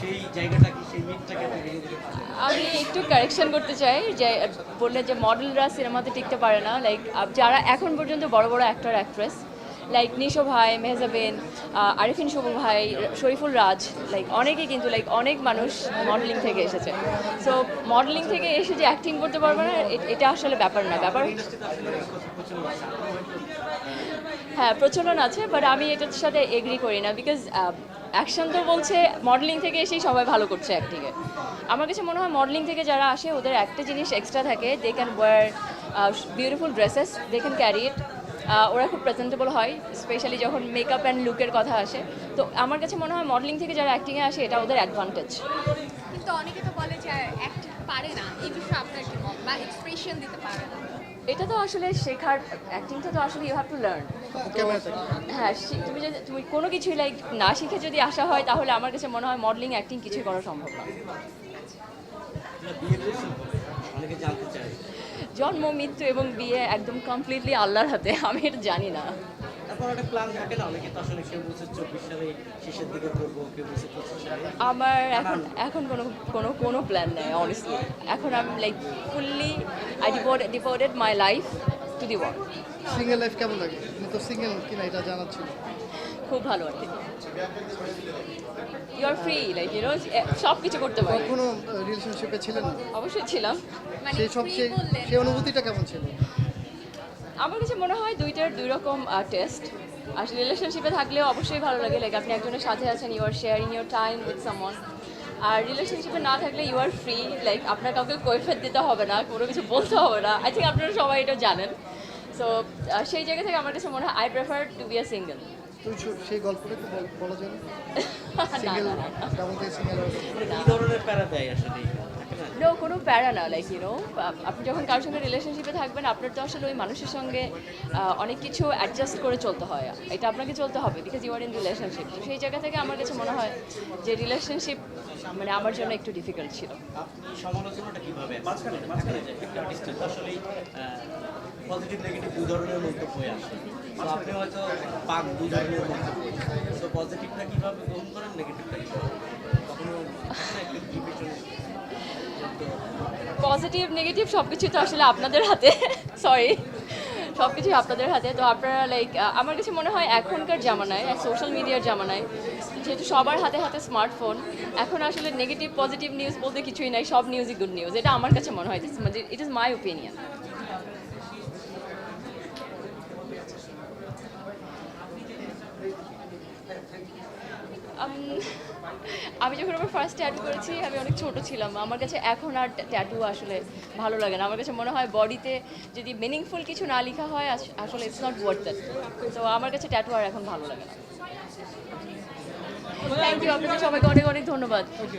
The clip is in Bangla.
সেই জায়গাটা কি সেই মিথটাকে আপনি ভেঙে দিতে পারেন? আমি একটু কারেকশন করতে চাই যে বললে যে মডেলরা সিনেমাতে টিকতে পারে না, লাইক যারা এখন পর্যন্ত বড় বড় অ্যাক্টর অ্যাক্ট্রেস লাইক নিশো ভাই, মেহজাবিন, আরিফিন শুভ ভাই, শরীফুল রাজ, লাইক অনেকেই কিন্তু লাইক অনেক মানুষ মডেলিং থেকে এসেছে। সো মডেলিং থেকে এসে যে অ্যাক্টিং করতে পারবে না এটা আসলে ব্যাপার না, ব্যাপার হ্যাঁ প্রচলন আছে, বাট আমি এটার সাথে এগ্রি করি না, বিকজ অ্যাকশন তো বলছে মডেলিং থেকে এসেই সবাই ভালো করছে অ্যাক্টিংয়ে। আমার কাছে মনে হয় মডেলিং থেকে যারা আসে ওদের একটা জিনিস এক্সট্রা থাকে, they can wear beautiful dresses, they can carry it, ওরা খুব প্রেজেন্টেবল হয়, স্পেশালি যখন মেকআপ অ্যান্ড লুকের কথা আসে। তো আমার কাছে মনে হয় মডেলিং থেকে যারা অ্যাক্টিংয়ে আসে এটা ওদের অ্যাডভান্টেজ। কিন্তু অনেকে তো বলে যে অ্যাক্টিং পারে না, এই বিষয়ে আপনার কি মত, বা এক্সপ্রেশন দিতে পারে না? এটা তো আসলে শেখার, অ্যাক্টিংটা তো আসলে ইউ হ্যাভ টু লার্ন। হ্যাঁ তুমি যদি তুমি কোনো কিছুই লাইক না শিখে যদি আসা হয় তাহলে আমার কাছে মনে হয় মডেলিং অ্যাক্টিং কিছুই করা সম্ভব না। বিয়ে করছেন কবে? অনেকে জানতে চায়। জন্ম, মৃত্যু এবং বিয়ে একদম কমপ্লিটলি আল্লাহর হাতে, আমি এটা জানি না। তারপর একটা প্ল্যান থাকে না, অনেকে তো আসলে কেউ বলছে 24 সালে শেষের দিকে করবো, কেউ বলছে 25 সালে। আমার এখন এখন কোনো কোনো কোনো প্ল্যান নেই অনেস্টলি। এখন আমি like fully I devoted my life to the work. Single life কেমন লাগে? আপনি তো সিঙ্গেল কিনা এটা জানার ছিল। খুব ভালো আর কি, you are free, like you know সব কিছু করতে পারি। কখনো রিলেশনশিপে ছিলেন? অবশ্যই ছিলাম। মানে সেই সব free বললেন। সেই অনুভূতিটা কেমন ছিল? আমার কাছে মনে হয় দুইটার দুই রকম টেস্ট। আসলে রিলেশনশিপে থাকলেও অবশ্যই ভালো লাগে, লাইক আপনি একজনের সাথে আছেন, you are sharing your time with someone. আর রিলেশনশিপে না থাকলে ইউ আর ফ্রি, লাইক আপনার কাউকে কৈফিয়ত দিতে হবে না, কোনো কিছু বলতে হবে না। আই থিঙ্ক আপনারা সবাই এটা জানেন। সো সেই জায়গা থেকে আমার কাছে মনে হয় I prefer to be a single. সেই গল্পটা একটু বলা যায়? সিঙ্গেল কেমন থেকে সিঙ্গেল কি ধরনের প্যারা দেয় আসলে? থাকে না? নো, কোনো প্যারা না, লাইক ইউনো আপনি যখন কারোর সঙ্গে রিলেশনশিপে থাকবেন আপনার তো আসলে ওই মানুষের সঙ্গে অনেক কিছু অ্যাডজাস্ট করে চলতে হয়, এটা আপনাকে চলতে হবে because you are in relationship. তো সেই জায়গা থেকে আমার কাছে মনে হয় যে রিলেশনশিপ মানে আমার জন্য একটু ডিফিকাল্ট ছিল। আপনি সমালোচনাটা কিভাবে মাঝখানে মাঝখানে যায় একটা আর্টিস্টের তো আসলেই পজিটিভ নেগেটিভ দুই ধরনের মন্তব্য হয়ে আসে। তো আপনি হয়তো পাক দুই ধরনের মন্তব্য, তো পজিটিভটা কিভাবে গ্রহণ করেন, নেগেটিভটা কিভাবে? কখনো একটা ডিভিশন পজিটিভ নেগেটিভ সব কিছু তো আসলে আপনাদের হাতে, সরি, সব কিছুই আপনাদের হাতে। তো আপনারা লাইক আমার কাছে মনে হয় এখনকার জামানায় সোশ্যাল মিডিয়ার জামানায় যেহেতু সবার হাতে হাতে স্মার্টফোন, এখন আসলে নেগেটিভ পজিটিভ নিউজ বলতে কিছুই নাই, সব নিউজই গুড নিউজ, এটা আমার কাছে মনে হয়, ইট ইজ মাই ওপিনিয়ন। আমি যখন আমার ফার্স্ট ট্যাটু করেছি আমি অনেক ছোট ছিলাম, আমার কাছে এখন আর ট্যাটু আসলে ভালো লাগে না। আমার কাছে মনে হয় বডিতে যদি মিনিংফুল কিছু না লেখা হয় আসলে ইটস নট ওয়ার্থ দ্যাট। তো আমার কাছে ট্যাটু আর এখন ভালো লাগে না। থ্যাংক ইউ, আপনাদের সবাইকে অনেক অনেক ধন্যবাদ।